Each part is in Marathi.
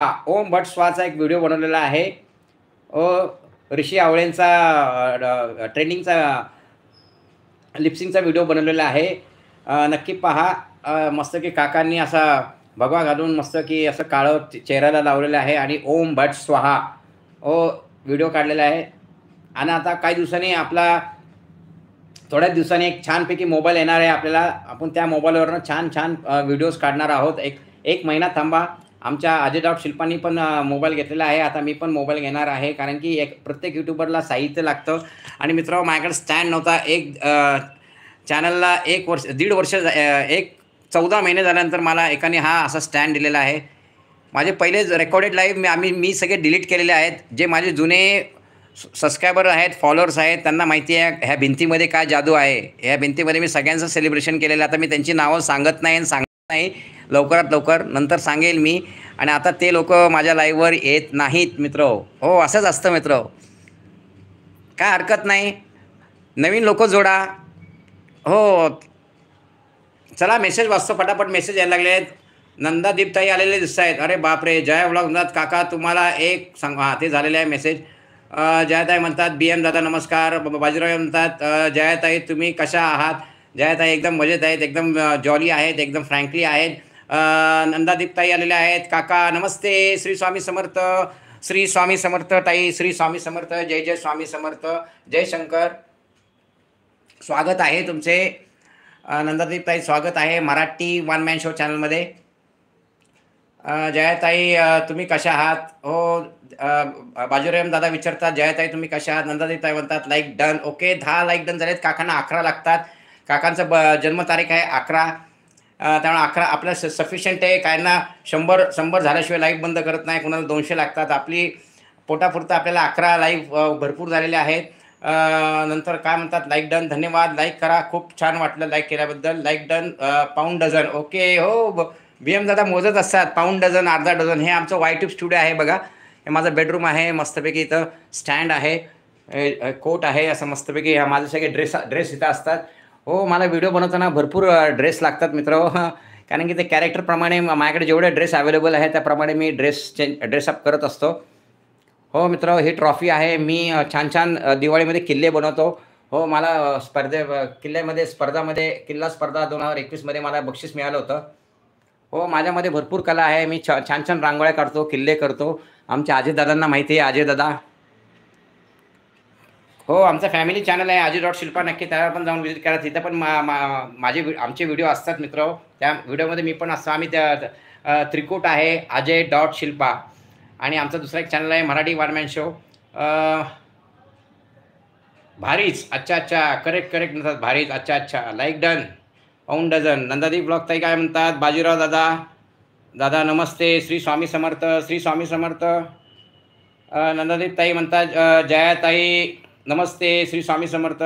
ओम भट स्वाचा एक व्हिडिओ बनवलेला आहे. अ, ऋषी आवळेंचा ट्रेंडिंगचा लिपसिंगचा व्हिडिओ बनवलेला आहे. नक्की पहा. मस्त की काकांनी असा भगवा घालून मस्त की असं काळं चेहऱ्याला लावलेलं आहे आणि ओम भट स्वाहा व्हिडिओ काढलेला आहे. आणि आता काही दिवसांनी थोड्याच दिवसांनी एक छानपैकी मोबाईल येणार आहे आपल्याला. आपण त्या मोबाईलवरनं छान-छान व्हिडिओज काढणार आहोत. एक एक महिना थांबा. आमच्या अजय डॉट शिल्पांनी पण मोबाईल घेतलेला आहे. आता मी पण मोबाईल घेणार आहे. कारण की प्रत्येक यूट्यूबरला साहित्य लागतं. आणि मित्रांनो, माझ्याकडे स्टँड नव्हता. चॅनलला 1 वर्ष, दीड वर्ष, 14 महिने झाल्यानंतर मला एकाने हा असा स्टँड दिलेला आहे. माझे पहिले रेकॉर्डेड लाईव्ह मी सगळे डिलीट केलेले आहेत. जे माझे जुने सबस्क्रायबर आहेत, फॉलोअर्स आहेत, त्यांना माहिती आहे ह्या भिंतीमध्ये काय जादू आहे. ह्या भिंतीमध्ये मी सगळ्यांचं सेलिब्रेशन केलेलं आहे. आता मी त्यांची नावं सांगत नाही आणि सांगत नाही. लवकरात लवकर नंतर सांगेल मी. आणि आता ते लोक माझ्या लाईव्हवर येत नाहीत मित्र. हो, असंच असतं मित्र. काय हरकत नाही. नवीन लोक जोडा. हो, चला मेसेज वाचतो. फटाफट मेसेज यायला लागले आहेत. नंदादीपताई आलेले दिसत आहेत. अरे बापरे. जय व्लॉग म्हणतात काका तुम्हाला एक सांग. हां, ते झालेलं आहे मेसेज. जयाताई म्हणतात BM दादा नमस्कार. बाजीराव म्हणतात जयाताई तुम्ही कशा आहात. जयाताई एकदम मजेत आहेत, एकदम जॉली आहेत, एकदम फ्रँकली आहेत. नंदादीपताई आलेल्या आहेत. काका नमस्ते. श्री स्वामी समर्थ. श्री स्वामी समर्थ ताई. श्री स्वामी समर्थ. जय जय स्वामी समर्थ. जय शंकर. स्वागत आहे तुमचे. नंदादीपताई स्वागत आहे मराठी वन मॅन शो चॅनलमध्ये. जयाताई तुम्ही कशा आहात. हो, बाजीराव दादा विचारतात जयाताई तुम्ही कशा आहात. नंदादीपताई म्हणतात like done. Okay, 10 like done झालेत. काकांना 11 लागतात. काकांचं जन्मतारीख आहे 11. त्यामुळे 11 आपल्या सफिशियंट आहे. काहींना 100 झाल्याशिवाय लाईव्ह बंद करत नाही. कोणाला 200 लागतात. आपली पोटापुरतं आपल्याला 11 लाईव्ह भरपूर झालेले आहेत. नंतर काय म्हणतात लाईक डन. धन्यवाद. लाईक करा. खूप छान वाटलं लाईक केल्याबद्दल. Like done. Pound dozen. Okay. हो, BM दादा मोजत असतात. पाऊंड डझन, अर्धा डझन. हे आमचं वायट्यूब स्टुडिओ आहे बघा. हे माझं बेडरूम आहे. मस्तपैकी इथं स्टँड आहे, कोट आहे, असं मस्तपैकी माझे सगळे ड्रेस इथं असतात. हो, मला व्हिडिओ बनवताना भरपूर ड्रेस लागतात मित्र. कारण की ते कॅरेक्टरप्रमाणे माझ्याकडे जेवढे ड्रेस अवेलेबल आहे त्याप्रमाणे मी ड्रेसअप करत असतो. हो मित्र, ही ट्रॉफी आहे. मी छान दिवाळीमध्ये किल्ले बनवतो. हो, मला किल्ला स्पर्धा 2021मध्ये मला बक्षीस मिळालं होतं. हो, माझ्यामध्ये भरपूर कला आहे. मी छान रांगोळ्या काढतो, किल्ले करतो. आमच्या अजयदादांना माहिती आहे. अजयदादा, हो, आमचा फॅमिली चॅनल आहे अजय डॉट शिल्पा. नक्की त्याला पण जाऊन व्हिजिट करा. तिथं पण आमचे व्हिडिओ असतात मित्र. त्या व्हिडिओमध्ये मी पण असतो. आम्ही त्रिकूट आहे अजय डॉट शिल्पा. आणि आमचा दुसरा एक चॅनल आहे मराठी वन मॅन शो. भारीच. अच्छा, करेक्ट म्हणतात. भारीच. अच्छा, like done. Pound dozen. Nandadeep blog ताई काय म्हणतात. बाजीराव दादा नमस्ते. श्री स्वामी समर्थ. श्री स्वामी समर्थ. नंदादीप ताई म्हणतात जयाताई नमस्ते. श्री स्वामी समर्थ.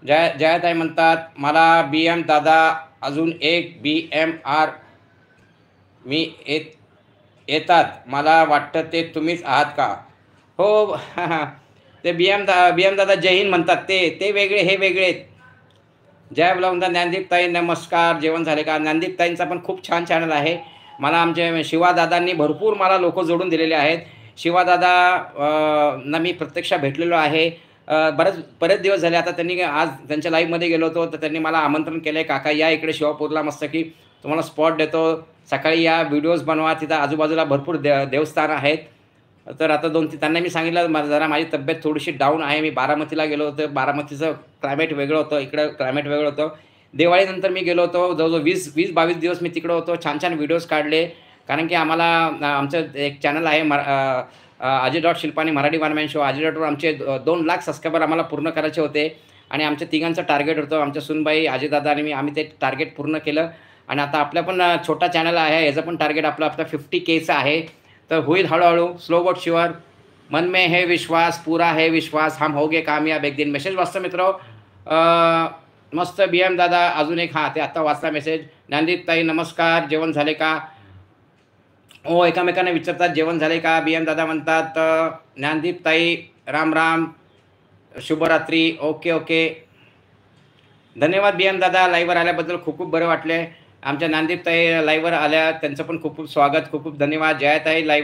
जयाताई म्हणतात मला BM दादा अजून एक BMR मी येतात. मला वाटतं ते तुम्हीच आहात का. हो. ते BM दादा जय हिंद म्हणतात. ते वेगळे, हे वेगळे. जय ब्लॉग म्हणतात. ज्ञानदीपताई नमस्कार. जेवण झाले का. ज्ञानदीपताईंचा पण खूप छान चॅनल आहे. मला आमच्या शिवादादांनी भरपूर मला लोक जोडून दिलेले आहेत. शिवादादा ना मी प्रत्यक्ष भेटलेलो आहे. बरेच दिवस झाले. आता त्यांनी आज त्यांच्या लाईव्हमध्ये गेलो होतो तर त्यांनी मला आमंत्रण केलं आहे, काका या इकडे शिवापूरला, मस्त की तुम्हाला स्पॉट देतो, सकाळी या, व्हिडिओज बनवा. तिथं आजूबाजूला भरपूर देवस्थान आहेत. तर आता त्यांना मी सांगितलं जरा माझी तब्येत थोडीशी डाऊन आहे. मी बारामतीला गेलो होतो. बारामतीचं क्लायमेट वेगळं होतं, इकडं क्लायमेट वेगळं होतं. दिवाळीनंतर मी गेलो होतो. जवळजवळ 20-22 दिवस मी तिकडं होतो. छान व्हिडिओज काढले. कारण की आम्हाला आमचं एक चॅनल आहे अजय डॉट शिल्पानी Marathi one man show. Ajay डॉटवर आमचे 2 लाख सबस्क्रायबर आम्हाला पूर्ण करायचे होते. आणि आमच्या तिघांचं टार्गेट होतं. आमच्या सुनबाई, अजयदादा आणि आम्ही ते टार्गेट पूर्ण केलं. आणि आता आपल्या पण छोटा चॅनल आहे, याचं पण टार्गेट आपलं 50Kचं आहे. तर होईल हळूहळू, स्लो बट शुअर. मन में है विश्वास, पूरा है विश्वास, हम होगे कामयाब एक दिन. मेसेज वाचतो मित्र. मस्त. BM दादा अजून एक. हां, ते आत्ता वाचला मेसेज. ज्ञानदीप ताई नमस्कार. जेवण झाले का. हो, एकामेकांना विचारतात जेवण झाले का. BM दादा म्हणतात ज्ञानदीप ताई राम. शुभरात्री. ओके. धन्यवाद BM दादा लाईव्हवर आल्याबद्दल. खूप बरं वाटले. आमच्या ज्ञानदीप ताई लाईव्हवर आल्या, त्यांचं पण खूप स्वागत. खूप धन्यवाद. जयाताई लाईव्ह